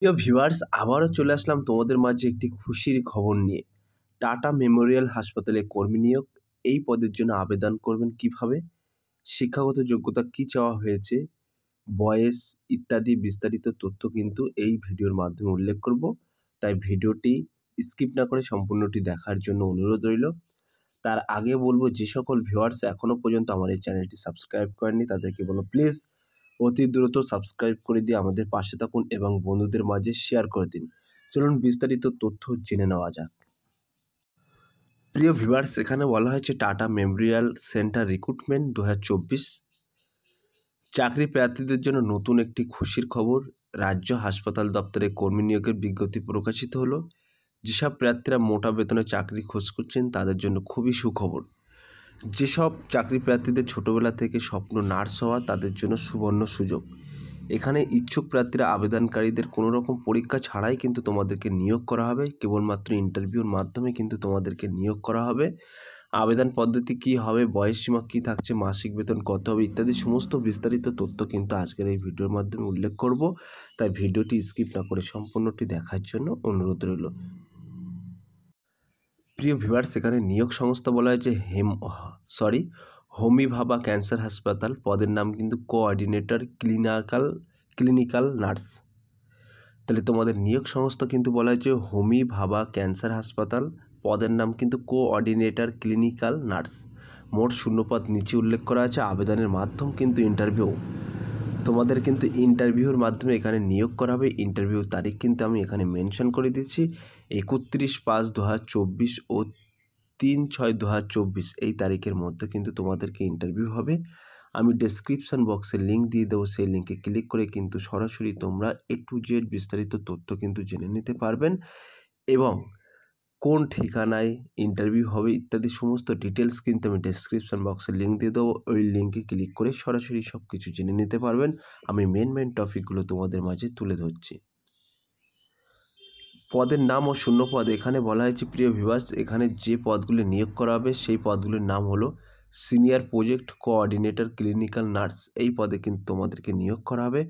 প্রিয় ভিউয়ার্স, আবারও চলে আসলাম তোমাদের মাঝে একটি খুশির খবর নিয়ে। টাটা মেমোরিয়াল হাসপাতালে কর্মী নিয়োগ। এই পদের জন্য আবেদন করবেন কিভাবে? শিক্ষাগত যোগ্যতা কি চাওয়া হয়েছে? বয়স ইত্যাদি বিস্তারিত তথ্য কিন্তু এই ভিডিওর মাধ্যমে উল্লেখ করব। তাই ভিডিওটি স্কিপ না করে সম্পূর্ণটি দেখার জন্য অনুরোধ রইল। তার আগে বলব, যে সকল ভিউয়ার্স এখনও পর্যন্ত আমার এই চ্যানেলটি সাবস্ক্রাইব করেননি তাদেরকে বলব, প্লিজ অতি দ্রুত সাবস্ক্রাইব করে দিয়ে আমাদের পাশে থাকুন এবং বন্ধুদের মাঝে শেয়ার করে দিন। চলুন বিস্তারিত তথ্য জেনে নেওয়া যাক। প্রিয় ভিউয়ার্স, এখানে বলা হয়েছে টাটা মেমোরিয়াল সেন্টার রিক্রুটমেন্ট 2024 চাকরি প্রার্থীদের জন্য নতুন একটি খুশির খবর। রাজ্য হাসপাতাল দপ্তরে কর্মী নিয়োগের বিজ্ঞপ্তি প্রকাশিত হলো। যেসব প্রার্থীরা মোটা বেতনে চাকরি খোঁজ করছেন তাদের জন্য খুবই সুখবর। যেসব চাকরি প্রার্থীদের ছোটবেলা থেকে স্বপ্ন নার্স হওয়া, তাদের জন্য সুবর্ণ সুযোগ। এখানে ইচ্ছুক প্রার্থীরা আবেদনকারীদের কোনো রকম পরীক্ষা ছাড়াই কিন্তু তোমাদেরকে নিয়োগ করা হবে। কেবলমাত্র ইন্টারভিউর মাধ্যমে কিন্তু তোমাদেরকে নিয়োগ করা হবে। আবেদন পদ্ধতি কী হবে, বয়সসীমা কী থাকছে, মাসিক বেতন কত হবে ইত্যাদি সমস্ত বিস্তারিত তথ্য কিন্তু আজকের এই ভিডিওর মাধ্যমে উল্লেখ করব। তাই ভিডিওটি স্কিপ না করে সম্পূর্ণটি দেখার জন্য অনুরোধ রইল। প্রিয় ভিউয়ার্স, এখানে নিয়োগ সংস্থা বলা হয়েছে হোমি ভাবা ক্যান্সার হাসপাতাল। পদের নাম কিন্তু কোঅর্ডিনেটর ক্লিনিক্যাল নার্স। তাহলে তোমাদের নিয়োগ সংস্থা কিন্তু বলা হয়েছে হোমি ভাবা ক্যান্সার হাসপাতাল। পদের নাম কিন্তু কোঅর্ডিনেটর ক্লিনিক্যাল নার্স। মোট শূন্যপদ নিচে উল্লেখ করা আছে। আবেদনের মাধ্যম কিন্তু ইন্টারভিউ। তোমাদের কিন্তু ইন্টারভিউর মাধ্যমে এখানে নিয়োগ করা হবে। ইন্টারভিউ তারিখ কিন্তু আমি এখানে মেনশন করে দিচ্ছি, 31/5/2024 ও 3/6/2024 এই তারিখের মধ্যে কিন্তু তোমাদেরকে ইন্টারভিউ হবে। আমি ডেসক্রিপশন বক্সে লিঙ্ক দিয়ে দেবো, সেই লিঙ্কে ক্লিক করে কিন্তু সরাসরি তোমরা A to Z বিস্তারিত তথ্য কিন্তু জেনে নিতে পারবেন এবং কোন ঠিকানায় ইন্টারভিউ হবে ইত্যাদি সমস্ত ডিটেলস কিন্তু আমি ডেসক্রিপশন বক্সে লিঙ্ক দিয়ে দেবো। ওই লিঙ্কে ক্লিক করে সরাসরি সব কিছু জেনে নিতে পারবেন। আমি মেন টপিকগুলো তোমাদের মাঝে তুলে ধরছি। পদের নাম ও শূন্য পদ এখানে বলা হয়েছে। প্রিয় ভিউয়ার্স, এখানে যে পদগুলি নিয়োগ করা হবে সেই পদগুলির নাম হলো senior project coordinator clinical nurse. এই পদে কিন্তু তোমাদেরকে নিয়োগ করা হবে।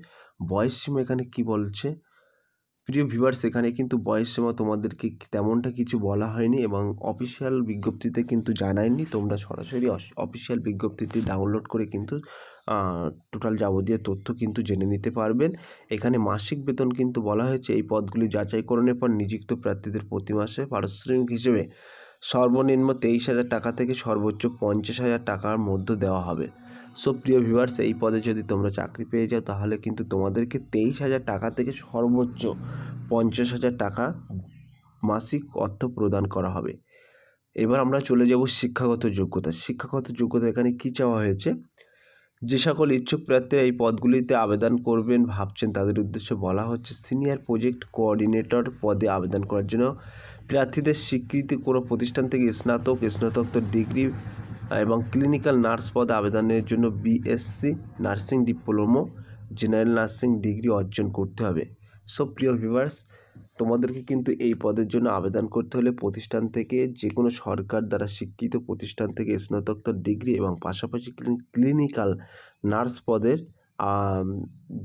বয়সসীমা এখানে কি বলছে? প্রিয় ভিউয়ার্স, এখানে কিন্তু বয়সসীমা তোমাদেরকে তেমনটা কিছু বলা হয়নি এবং অফিসিয়াল বিজ্ঞপ্তিতে কিন্তু জানায়নি। তোমরা সরাসরি অফিসিয়াল বিজ্ঞপ্তিটি ডাউনলোড করে কিন্তু টোটাল যাবতীয় তথ্য কিন্তু জেনে নিতে পারবেন। এখানে মাসিক বেতন কিন্তু বলা হয়েছে এই পদগুলি যাচাইকরণের পর নিযুক্ত প্রার্থীদের প্রতি মাসে পারিশ্রমিক হিসেবে সর্বনিম্ন 23,000 টাকা থেকে সর্বোচ্চ 50,000 টাকার মধ্যে দেওয়া হবে। সো প্রিয় ভিউয়ার্স, এই পদে যদি তোমরা চাকরি পেয়ে যাও তাহলে কিন্তু তোমাদেরকে 23,000 টাকা থেকে সর্বোচ্চ 50,000 টাকা মাসিক অর্থ প্রদান করা হবে। এবার আমরা চলে যাব শিক্ষাগত যোগ্যতা। শিক্ষাগত যোগ্যতা এখানে কী চাওয়া হয়েছে? যে সকল ইচ্ছুক প্রার্থীরা এই পদগুলিতে আবেদন করবেন ভাবছেন তাদের উদ্দেশ্যে বলা হচ্ছে, সিনিয়র প্রজেক্ট কোঅর্ডিনেটর পদে আবেদন করার জন্য প্রার্থীদের স্বীকৃতি কোনো প্রতিষ্ঠান থেকে স্নাতকোত্তর ডিগ্রি এবং ক্লিনিক্যাল নার্স পদে আবেদনের জন্য BSc nursing diploma general nursing degree অর্জন করতে হবে। সো প্রিয় ভিউয়ার্স, তোমাদেরকে কিন্তু এই পদের জন্য আবেদন করতে হলে প্রতিষ্ঠান থেকে, যে কোনো সরকার দ্বারা স্বীকৃত প্রতিষ্ঠান থেকে স্নাতকোত্তর ডিগ্রি এবং পাশাপাশি ক্লিনিক্যাল নার্স পদের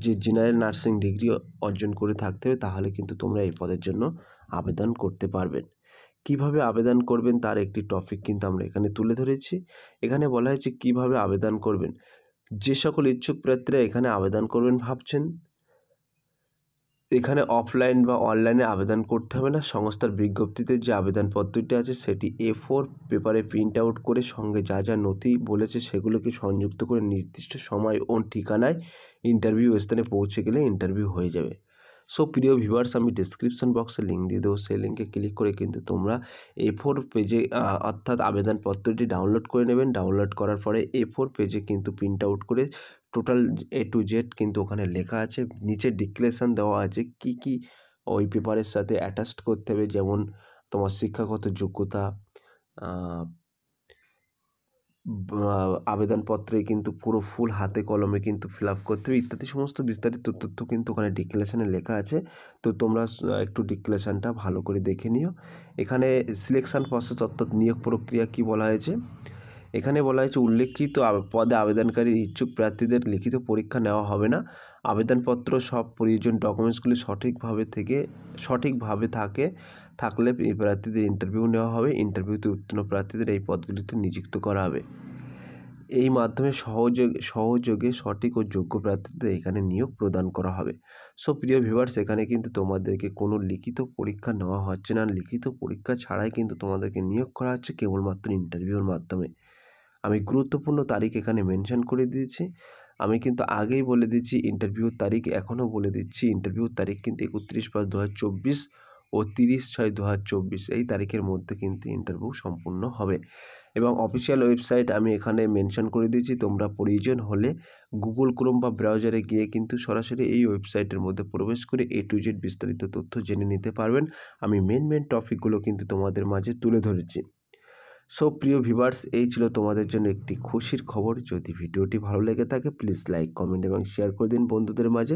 যে জেনারেল নার্সিং ডিগ্রি অর্জন করে থাকতে হবে, তাহলে কিন্তু তোমরা এই পদের জন্য আবেদন করতে পারবেন। কিভাবে আবেদন করবেন তার একটি টপিক কিন্তু আমরা এখানে তুলে ধরেছি। এখানে বলা হয়েছে কিভাবে আবেদন করবেন। যে সকল ইচ্ছুক প্রার্থীরা এখানে আবেদন করবেন ভাবছেন, এখানে অফলাইন বা অনলাইনে আবেদন করতে হবে না। সংস্থার বিজ্ঞপ্তিতে যে আবেদনপত্রটি আছে সেটি A4 পেপারে প্রিন্ট আউট করে সঙ্গে যা যা নথি বলেছে সেগুলোকে সংযুক্ত করে নির্দিষ্ট সময় ও ঠিকানায় ইন্টারভিউ স্থানে পৌঁছে গেলে ইন্টারভিউ হয়ে যাবে। সো প্রিয় ভিউয়ার্স, আমি ডেসক্রিপশন বক্সে লিঙ্ক দিয়ে দেবো, সেই লিঙ্কে ক্লিক করে কিন্তু তোমরা A4 পেজে অর্থাৎ আবেদনপত্রটি ডাউনলোড করে নেবেন। ডাউনলোড করার পরে A4 পেজে কিন্তু প্রিন্ট আউট করে টোটাল A to Z কিন্তু ওখানে লেখা আছে। নিচে ডিক্লারেশন দেওয়া আছে কি কি ওই পেপারের সাথে অ্যাটাচড করতে হবে, যেমন তোমার শিক্ষাগত যোগ্যতা, আবেদনপত্রে কিন্তু পুরো ফুল হাতে কলমে কিন্তু ফিল আপ করতে হবে ইত্যাদি সমস্ত বিস্তারিত তথ্য কিন্তু ওখানে ডিক্লারেশনে লেখা আছে। তো তোমরা একটু ডিক্লারেশনটা ভালো করে দেখে নিও। এখানে সিলেকশন প্রসেস অর্থাৎ নিয়োগ প্রক্রিয়া কি বলা হয়েছে, এখানে বলা হয়েছে উল্লেখিত পদে আবেদনকারী ইচ্ছুক প্রার্থীদের লিখিত পরীক্ষা নেওয়া হবে না। আবেদনপত্র সব প্রয়োজন ডকুমেন্টসগুলি সঠিকভাবে থাকলে এই প্রার্থীদের ইন্টারভিউ নেওয়া হবে। ইন্টারভিউতে উত্তীর্ণ প্রার্থীদের এই পদগুলিতে নিযুক্ত করা হবে। এই মাধ্যমে সহযোগে সঠিক ও যোগ্য প্রার্থীদের এখানে নিয়োগ প্রদান করা হবে। সো প্রিয় ভিউয়ার্স, এখানে কিন্তু তোমাদেরকে কোনো লিখিত পরীক্ষা নেওয়া হচ্ছে না। লিখিত পরীক্ষা ছাড়াই কিন্তু তোমাদেরকে নিয়োগ করা হচ্ছে কেবলমাত্র ইন্টারভিউর মাধ্যমে। আমি গুরুত্বপূর্ণ তারিখ এখানে মেনশন করে দিয়েছি। আমি কিন্তু আগেই বলে দিচ্ছি ইন্টারভিউর তারিখ এখনও বলে দিচ্ছি। ইন্টারভিউর তারিখ কিন্তু 31/5/2024 ও 30/6/2024 এই তারিখের মধ্যে কিন্তু ইন্টারভিউ সম্পূর্ণ হবে। এবং অফিসিয়াল ওয়েবসাইট আমি এখানে মেনশন করে দিয়েছি। তোমরা প্রয়োজন হলে গুগল ক্রোম বা ব্রাউজারে গিয়ে কিন্তু সরাসরি এই ওয়েবসাইটের মধ্যে প্রবেশ করে A to Z বিস্তারিত তথ্য জেনে নিতে পারবেন। আমি মেন টপিকগুলো কিন্তু তোমাদের মাঝে তুলে ধরেছি। সো প্রিয় ভিউয়ার্স, এই ছিল তোমাদের জন্য একটি খুশির খবর। যদি ভিডিওটি ভালো লেগে থাকে প্লিজ লাইক, কমেন্ট এবং শেয়ার করে দিন বন্ধুদের মাঝে।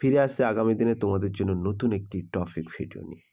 ফিরে আসছে আগামী দিনে তোমাদের জন্য নতুন একটি টপিক ভিডিও নিয়ে।